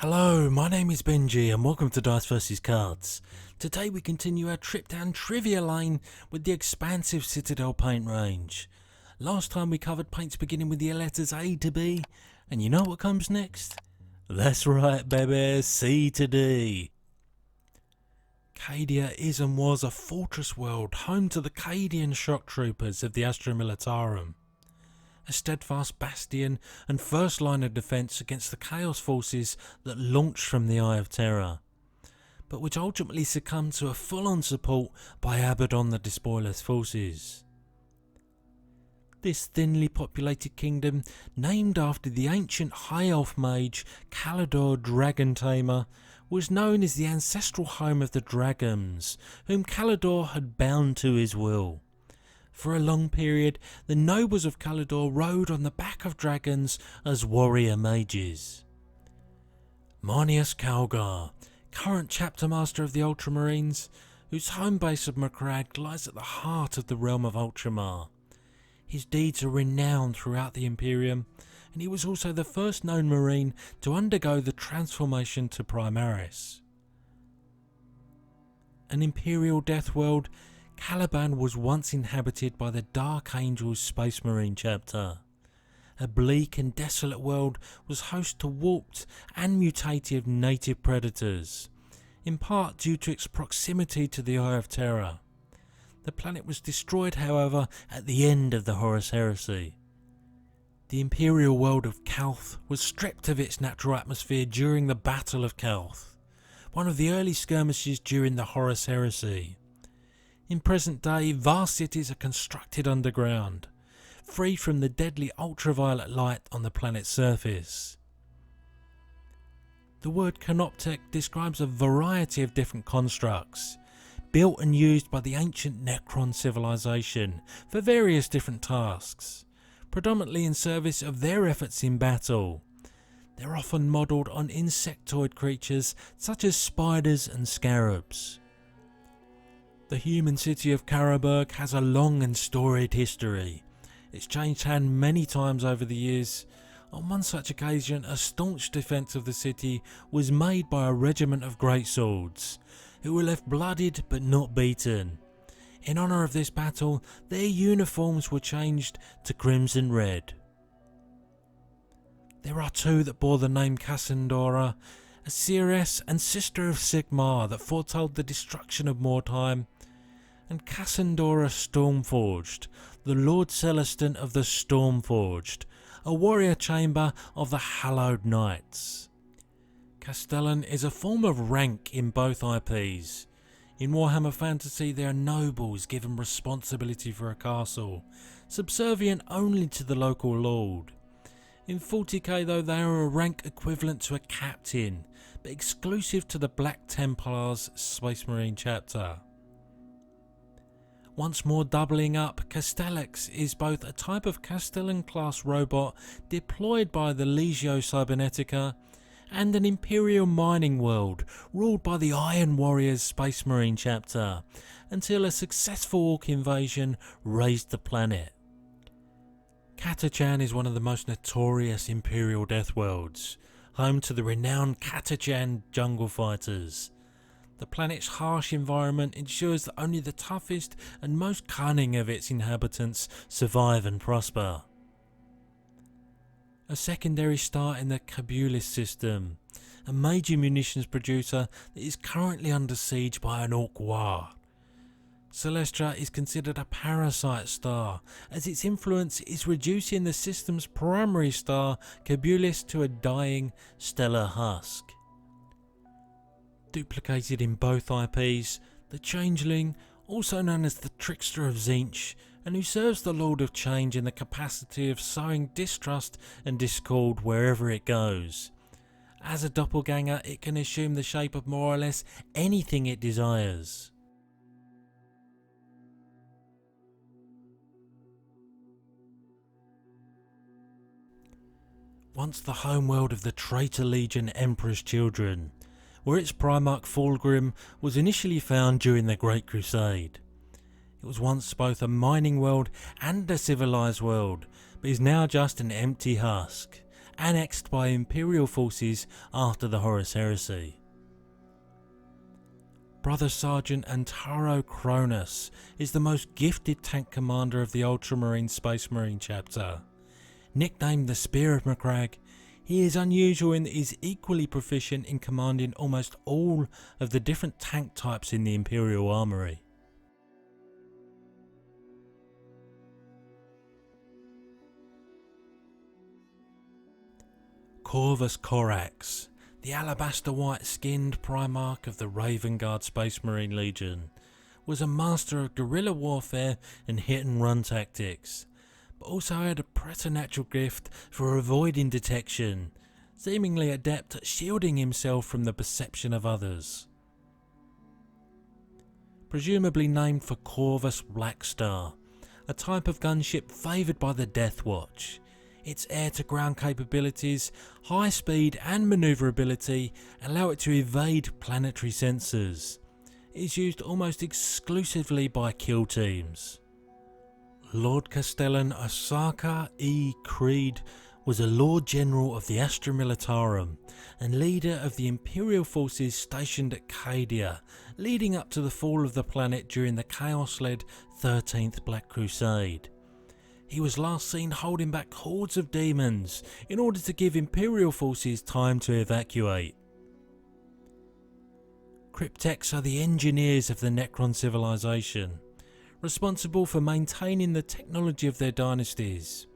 Hello, my name is Benji and welcome to Dice vs Cards. Today we continue our trip down Trivia Lane with the expansive Citadel paint range. Last time we covered paints beginning with the letters A to B, and you know what comes next? That's right baby, C to D. Cadia is and was a fortress world home to the Cadian shock troopers of the Astra Militarum. A steadfast bastion and first line of defence against the chaos forces that launched from the Eye of Terror, but which ultimately succumbed to a full-on support by Abaddon the Despoiler's forces. This thinly populated kingdom, named after the ancient high elf mage Kalidor Dragon Tamer, was known as the ancestral home of the dragons, whom Kalidor had bound to his will. For a long period, the nobles of Kalidor rode on the back of dragons as warrior mages. Marnius CALGAR, current chapter master of the Ultramarines, whose home base of Macragge lies at the heart of the realm of Ultramar. His deeds are renowned throughout the Imperium, and he was also the first known Marine to undergo the transformation to Primaris. An Imperial death world, CALIBAN was once inhabited by the Dark Angels Space Marine chapter. A bleak and desolate world was host to warped and mutative native predators, in part due to its proximity to the Eye of Terror. The planet was destroyed, however, at the end of the Horus Heresy. The Imperial world of CALTH was stripped of its natural atmosphere during the Battle of CALTH, one of the early skirmishes during the Horus Heresy. In present day, vast cities are constructed underground, free from the deadly ultraviolet light on the planet's surface. The word CANOPTEK describes a variety of different constructs, built and used by the ancient Necron civilization for various different tasks, predominantly in service of their efforts in battle. They're often modelled on insectoid creatures such as spiders and scarabs. The human city of CARROBURG has a long and storied history. It's changed hand many times over the years. On one such occasion, a staunch defence of the city was made by a regiment of greatswords, who were left bloodied but not beaten. In honour of this battle, their uniforms were changed to crimson red. There are two that bore the name Cassandora, a seeress and sister of SIGMAR that foretold the destruction of Mortime, and Cassandora Stormforged, the Lord Celestin of the Stormforged, a warrior chamber of the Hallowed Knights. Castellan is a form of rank in both IPs. In Warhammer Fantasy, they are nobles given responsibility for a castle, subservient only to the local lord. In 40k though, they are a rank equivalent to a captain, but exclusive to the Black Templars Space Marine chapter. Once more doubling up, CASTELLAX is both a type of Castellan class robot deployed by the Legio Cybernetica and an Imperial mining world ruled by the Iron Warriors Space Marine chapter, until a successful Orc invasion razed the planet. CATACHAN is one of the most notorious Imperial death worlds, home to the renowned CATACHAN jungle fighters. The planet's harsh environment ensures that only the toughest and most cunning of its inhabitants survive and prosper. A secondary star in the Corvus system, a major munitions producer that is currently under siege by an Orc war. CELESTRA is considered a parasite star, as its influence is reducing the system's primary star Corvus to a dying stellar husk. Duplicated in both IPs, the Changeling, also known as the Trickster of Tzeentch, and who serves the Lord of Change in the capacity of sowing distrust and discord wherever it goes. As a doppelganger, it can assume the shape of more or less anything it desires. Once the homeworld of the Traitor Legion Emperor's Children, where its Primarch Fulgrim was initially found during the Great Crusade. It was once both a mining world and a civilized world, but is now just an empty husk, annexed by Imperial forces after the Horus Heresy. Brother Sergeant Antaro CHRONUS is the most gifted tank commander of the Ultramarine Space Marine chapter. Nicknamed the Spear of McCrag, he is unusual in that he is equally proficient in commanding almost all of the different tank types in the Imperial Armoury. Corvus CORAX, the alabaster white-skinned Primarch of the Raven Guard Space Marine Legion, was a master of guerrilla warfare and hit-and-run tactics, but also had a preternatural gift for avoiding detection, seemingly adept at shielding himself from the perception of others. Presumably named for Corvus Blackstar, a type of gunship favoured by the Death Watch, its air-to-ground capabilities, high speed and manoeuvrability allow it to evade planetary sensors. It is used almost exclusively by kill teams. Lord Castellan Osaka E. Creed was a Lord General of the Astra Militarum and leader of the Imperial forces stationed at Cadia, leading up to the fall of the planet during the Chaos-led 13th Black Crusade. He was last seen holding back hordes of demons in order to give Imperial forces time to evacuate. CRYPTEKs are the engineers of the Necron civilization, responsible for maintaining the technology of their dynasties.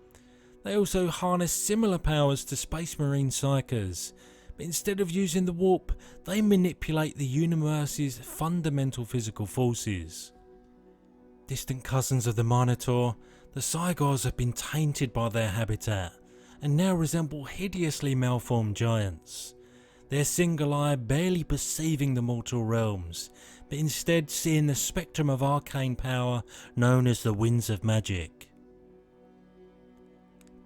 They also harness similar powers to Space Marine Psychers, but instead of using the warp, they manipulate the universe's fundamental physical forces. Distant cousins of the Minotaur, the CYGORs have been tainted by their habitat and now resemble hideously malformed giants, their single eye barely perceiving the mortal realms, but instead seeing the spectrum of arcane power known as the Winds of Magic.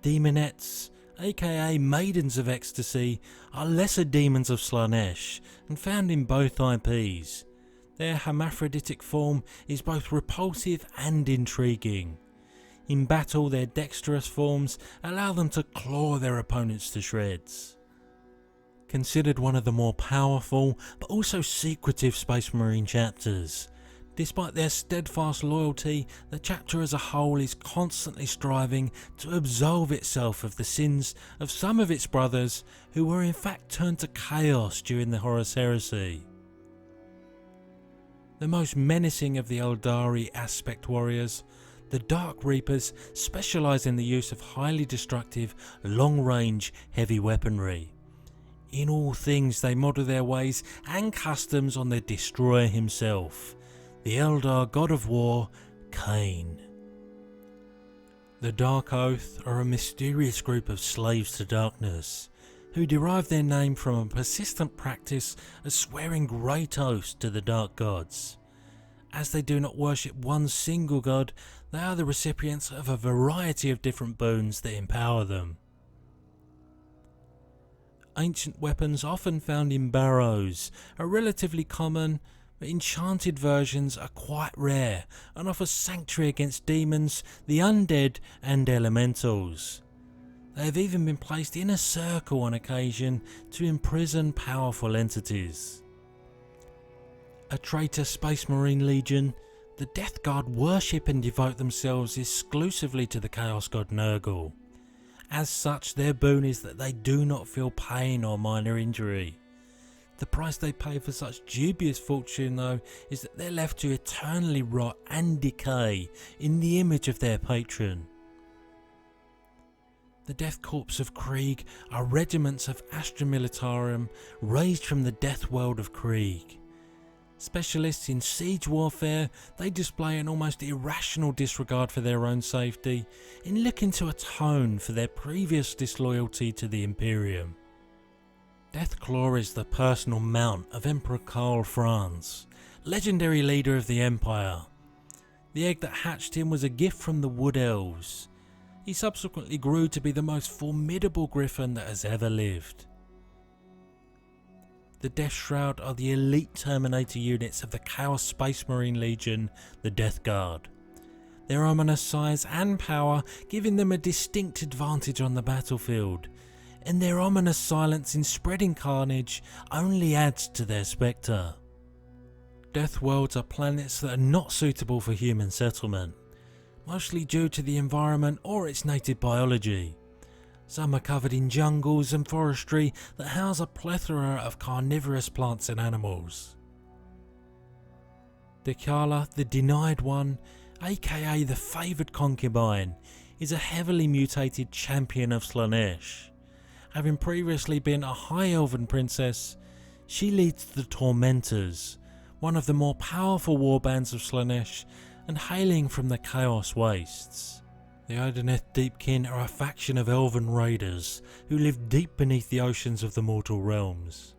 Daemonettes, aka Maidens of Ecstasy, are lesser demons of Slaanesh and found in both IPs. Their hermaphroditic form is both repulsive and intriguing. In battle, their dexterous forms allow them to claw their opponents to shreds. Considered one of the more powerful but also secretive Space Marine chapters, despite their steadfast loyalty, the chapter as a whole is constantly striving to absolve itself of the sins of some of its brothers who were in fact turned to chaos during the Horus Heresy. The most menacing of the Eldari aspect warriors, the Dark Reapers specialise in the use of highly destructive, long-range, heavy weaponry. In all things they model their ways and customs on the Destroyer himself, the Eldar god of war, Cain. The DRAB are a mysterious group of slaves to darkness, who derive their name from a persistent practice of swearing great oaths to the dark gods. As they do not worship one single god, they are the recipients of a variety of different boons that empower them. Ancient weapons often found in barrows are relatively common, but enchanted versions are quite rare and offer sanctuary against demons, the undead and elementals. They have even been placed in a circle on occasion to imprison powerful entities. A traitor Space Marine Legion, the Death Guard worship and devote themselves exclusively to the Chaos God Nurgle. As such, their boon is that they do not feel pain or minor injury. The price they pay for such dubious fortune, though, is that they're left to eternally rot and decay in the image of their patron. The Death Corps of Krieg are regiments of Astra Militarum raised from the death world of Krieg. Specialists in siege warfare, they display an almost irrational disregard for their own safety in looking to atone for their previous disloyalty to the Imperium. Deathclaw is the personal mount of Emperor Karl Franz, legendary leader of the Empire. The egg that hatched him was a gift from the Wood Elves. He subsequently grew to be the most formidable griffin that has ever lived. The Death Shroud are the elite Terminator units of the Chaos Space Marine Legion, the Death Guard. Their ominous size and power giving them a distinct advantage on the battlefield, and their ominous silence in spreading carnage only adds to their spectre. Death worlds are planets that are not suitable for human settlement, mostly due to the environment or its native biology. Some are covered in jungles and forestry that house a plethora of carnivorous plants and animals. Dekala, the Denied One, aka the Favoured Concubine, is a heavily mutated champion of Slaanesh. Having previously been a High Elven princess, she leads the Tormentors, one of the more powerful warbands of Slaanesh, and hailing from the Chaos Wastes. The Idoneth Deepkin are a faction of elven raiders who live deep beneath the oceans of the mortal realms.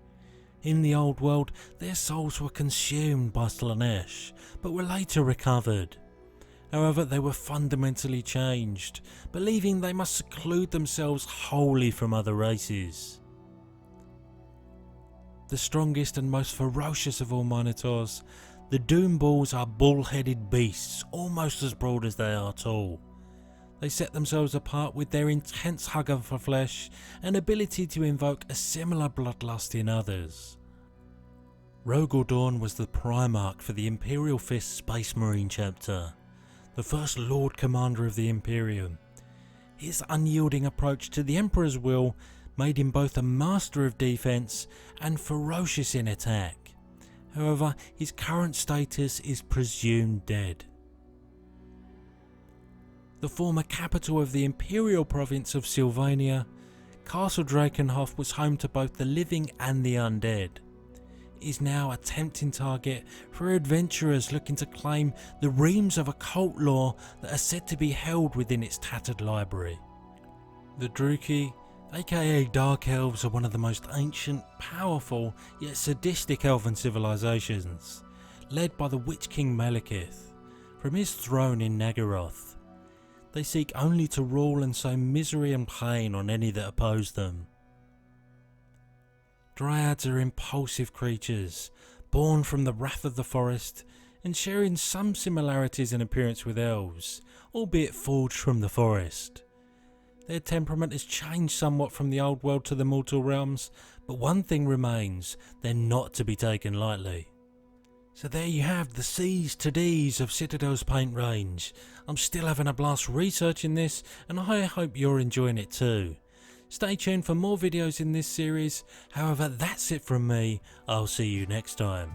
In the old world, their souls were consumed by Slaanesh, but were later recovered. However, they were fundamentally changed, believing they must seclude themselves wholly from other races. The strongest and most ferocious of all Minotaurs, the Doomballs are bull-headed beasts almost as broad as they are tall. They set themselves apart with their intense hunger for flesh and ability to invoke a similar bloodlust in others. Rogaldorn was the Primarch for the Imperial Fist Space Marine chapter, the first Lord Commander of the Imperium. His unyielding approach to the Emperor's will made him both a master of defense and ferocious in attack. However, his current status is presumed dead. The former capital of the Imperial province of Sylvania, Castle Drakenhof was home to both the living and the undead. It is now a tempting target for adventurers looking to claim the reams of occult lore that are said to be held within its tattered library. The Druki, aka Dark Elves, are one of the most ancient, powerful, yet sadistic elven civilizations, led by the Witch King Malekith, from his throne in Nagaroth. They seek only to rule and sow misery and pain on any that oppose them. Dryads are impulsive creatures, born from the wrath of the forest, and sharing some similarities in appearance with elves, albeit forged from the forest. Their temperament has changed somewhat from the old world to the mortal realms, but one thing remains: they're not to be taken lightly. So there you have the C's to D's of Citadel's paint range. I'm still having a blast researching this, and I hope you're enjoying it too. Stay tuned for more videos in this series. However, that's it from me. I'll see you next time.